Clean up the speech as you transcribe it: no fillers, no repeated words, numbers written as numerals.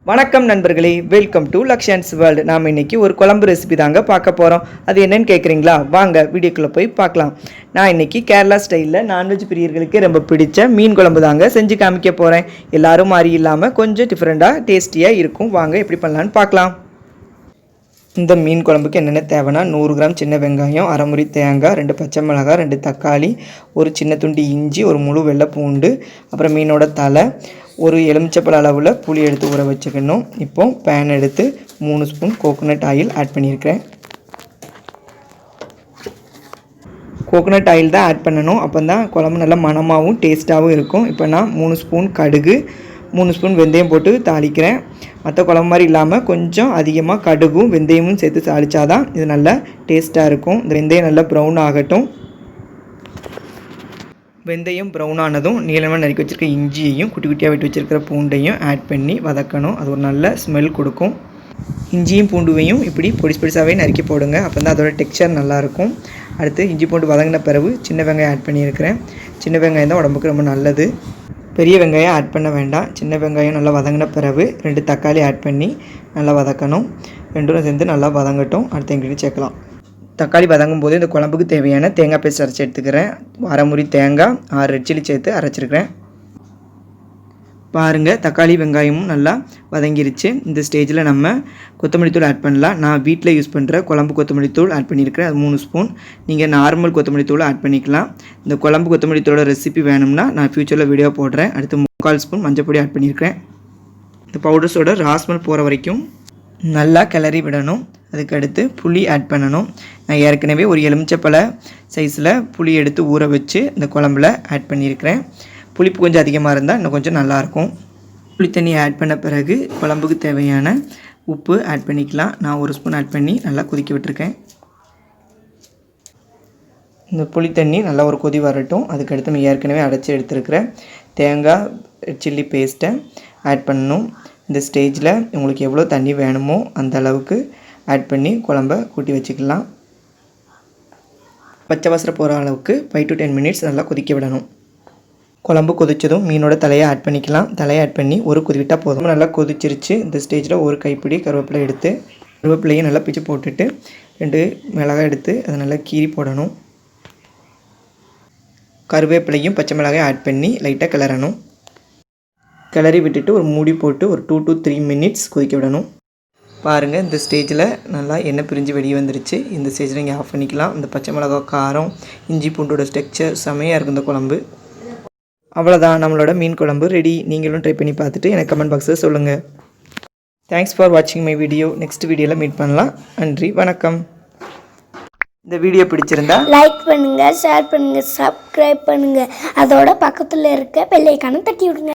வணக்கம் நண்பர்களே, welcome to Lakshan's world. நாம் இன்றைக்கி ஒரு குழம்பு ரெசிபி தாங்க பார்க்க போகிறோம். அது என்னென்னு கேட்குறீங்களா? வாங்க வீடியோக்குள்ளே போய் பார்க்கலாம். நான் இன்றைக்கி கேரளா ஸ்டைலில் நான்வெஜ் பிரியர்களுக்கு ரொம்ப பிடிச்ச மீன் குழம்பு தாங்க செஞ்சு காமிக்க போகிறேன். எல்லோரும் மாதிரி இல்லாமல் கொஞ்சம் டிஃப்ரெண்ட்டாக டேஸ்டியாக இருக்கும். வாங்க எப்படி பண்ணலான்னு பார்க்கலாம். இந்த மீன் குழம்புக்கு என்னென்ன தேவைன்னா 100 கிராம் சின்ன வெங்காயம், அரை முறி தேங்காய், 2 பச்சை மிளகாய், 2 தக்காளி, ஒரு சின்ன துண்டு இஞ்சி, ஒரு முழு வெள்ளை பூண்டு, அப்புறம் மீனோட தலை, ஒரு எலுமிச்சப்பழ அளவில் புளி எடுத்து ஊற வச்சுக்கணும். இப்போ பேன் எடுத்து 3 ஸ்பூன் கோகோனட் ஆயில் ஆட் பண்ணியிருக்கிறேன். கோகோனட் ஆயில் தான் ஆட் பண்ணணும், அப்போ தான் குழம்பு நல்லா மணமாகவும் டேஸ்ட்டாகவும் இருக்கும். இப்போ நான் 3 ஸ்பூன் கடுகு, 3 ஸ்பூன் வெந்தயம் போட்டு தாளிக்கிறேன். மற்ற குழம்பு மாதிரி இல்லாமல் கொஞ்சம் அதிகமாக கடுகும் வெந்தயமும் சேர்த்து தாளித்தாதான் இது நல்லா டேஸ்ட்டாக இருக்கும். இந்த வெந்தயம் நல்லா ப்ரௌன் ஆகட்டும். வெந்தயம் ப்ரௌன் ஆனதும் நீளமாக நறுக்கி வச்சுருக்க இஞ்சியையும் குட்டி குட்டியாக வெட்டி வச்சுருக்கிற பூண்டையும் ஆட் பண்ணி வதக்கணும். அது ஒரு நல்ல ஸ்மெல் கொடுக்கும். இஞ்சியும் பூண்டுவையும் இப்படி பொடிசாகவே நறுக்கி போடுங்க, அப்போ தான் அதோட டெக்ஸ்சர் நல்லாயிருக்கும். அடுத்து இஞ்சி பூண்டு வதங்கின பிறகு சின்ன வெங்காயம் ஆட் பண்ணியிருக்கிறேன். சின்ன வெங்காயம் தான் உடம்புக்கு ரொம்ப நல்லது. பெரிய வெங்காயம் ஆட் பண்ண வேண்டாம். சின்ன வெங்காயம் நல்லா வதங்கின பிறகு 2 தக்காளி ஆட் பண்ணி நல்லா வதக்கணும். ரெண்டும் சேர்ந்து நல்லா வதங்கட்டும். அடுத்த இன்க்ரீடியன்ட் சேர்க்கலாம். தக்காளி வதங்கும் போது இந்த குழம்புக்கு தேவையான தேங்காய் பேஸ்ட் அரைச்சி எடுத்துக்கிறேன். அரை முறி தேங்காய், 6 ரெட் சில்லி சேர்த்து அரைச்சிருக்கிறேன். பாருங்கள், தக்காளி வெங்காயமும் நல்லா வதங்கிருச்சு. இந்த ஸ்டேஜில் நம்ம கொத்தமல்லி தூள் ஆட் பண்ணலாம். நான் வீட்டில் யூஸ் பண்ணுற குழம்பு கொத்தமல்லி தூள் ஆட் பண்ணியிருக்கிறேன். அது 3 ஸ்பூன். நீங்கள் நார்மல் கொத்தமல்லி தூள் ஆட் பண்ணிக்கலாம். இந்த குழம்பு கொத்தமல்லி தூளோட ரெசிபி வேணும்னா நான் ஃப்யூச்சரில் வீடியோ போடுறேன். அடுத்து 3/4 ஸ்பூன் மஞ்சள் பொடி ஆட் பண்ணியிருக்கிறேன். இந்த பவுடர்ஸோட ராஸ்மல் போகிற வரைக்கும் நல்லா கிளறி விடணும். அதுக்கடுத்து புளி ஆட் பண்ணணும். நான் ஏற்கனவே ஒரு எலுமிச்சப்பழ சைஸில் புளி எடுத்து ஊற வச்சு இந்த குழம்புல ஆட் பண்ணியிருக்கிறேன். புளிப்பு கொஞ்சம் அதிகமாக இருந்தால் இன்னும் கொஞ்சம் நல்லாயிருக்கும். புளி தண்ணி ஆட் பண்ண பிறகு குழம்புக்கு தேவையான உப்பு ஆட் பண்ணிக்கலாம். நான் 1 ஸ்பூன் ஆட் பண்ணி நல்லா கொதிக்க விட்டுருக்கேன். இந்த புளி தண்ணி நல்லா ஒரு கொதி வரட்டும். அதுக்கடுத்து நம்ம ஏற்கனவே அடைச்சி எடுத்துருக்கிற தேங்காய் சில்லி பேஸ்ட்டை ஆட் பண்ணணும். இந்த ஸ்டேஜில் உங்களுக்கு எவ்வளோ தண்ணி வேணுமோ அந்த அளவுக்கு ஆட் பண்ணி குழம்ப கூட்டி வச்சுக்கலாம். பச்சை வாசனை போகிற அளவுக்கு 5 to 10 மினிட்ஸ் நல்லா கொதிக்க விடணும். குழம்பு கொதித்ததும் மீனோட தலையை ஆட் பண்ணிக்கலாம். தலையை ஆட் பண்ணி ஒரு கொதி விட்டால் போதும். நல்லா கொதிச்சிருச்சு. இந்த ஸ்டேஜில் ஒரு கைப்பிடி கருவேப்பிலை எடுத்து கருவேப்பிலையை நல்லா பிச்சு போட்டுட்டு 2 மிளகாய் எடுத்து அதை நல்லா கீறி போடணும். கருவேப்பிலையும் பச்சை மிளகாய் ஆட் பண்ணி லைட்டாக கிளறணும். கிளறி விட்டுட்டு ஒரு மூடி போட்டு ஒரு 2 to 3 மினிட்ஸ் கொதிக்க விடணும். பாருங்கள், இந்த ஸ்டேஜில் நல்லா எண்ணெய் பிரிஞ்சு வெளியே வந்துருச்சு. இந்த ஸ்டேஜில் நீங்கள் ஆஃப் பண்ணிக்கலாம். இந்த பச்சை மிளகாய் காரம், இஞ்சி பூண்டோட டெக்ஸ்சர் செமையாக இருக்கும் இந்த குழம்பு. அவ்வளோதான், நம்மளோட மீன் குழம்பு ரெடி. நீங்களும் ட்ரை பண்ணி பார்த்துட்டு எனக்கு கமெண்ட் பாக்ஸில் சொல்லுங்கள். தேங்க்ஸ் ஃபார் வாட்சிங் மை வீடியோ. நெக்ஸ்ட் வீடியோவில் மீட் பண்ணலாம். நன்றி, வணக்கம். இந்த வீடியோ பிடிச்சிருந்தா லைக் பண்ணுங்கள், ஷேர் பண்ணுங்கள், சப்ஸ்கிரைப் பண்ணுங்கள். அதோட பக்கத்தில் இருக்க பெல் ஐகானை தட்டி விடுங்க.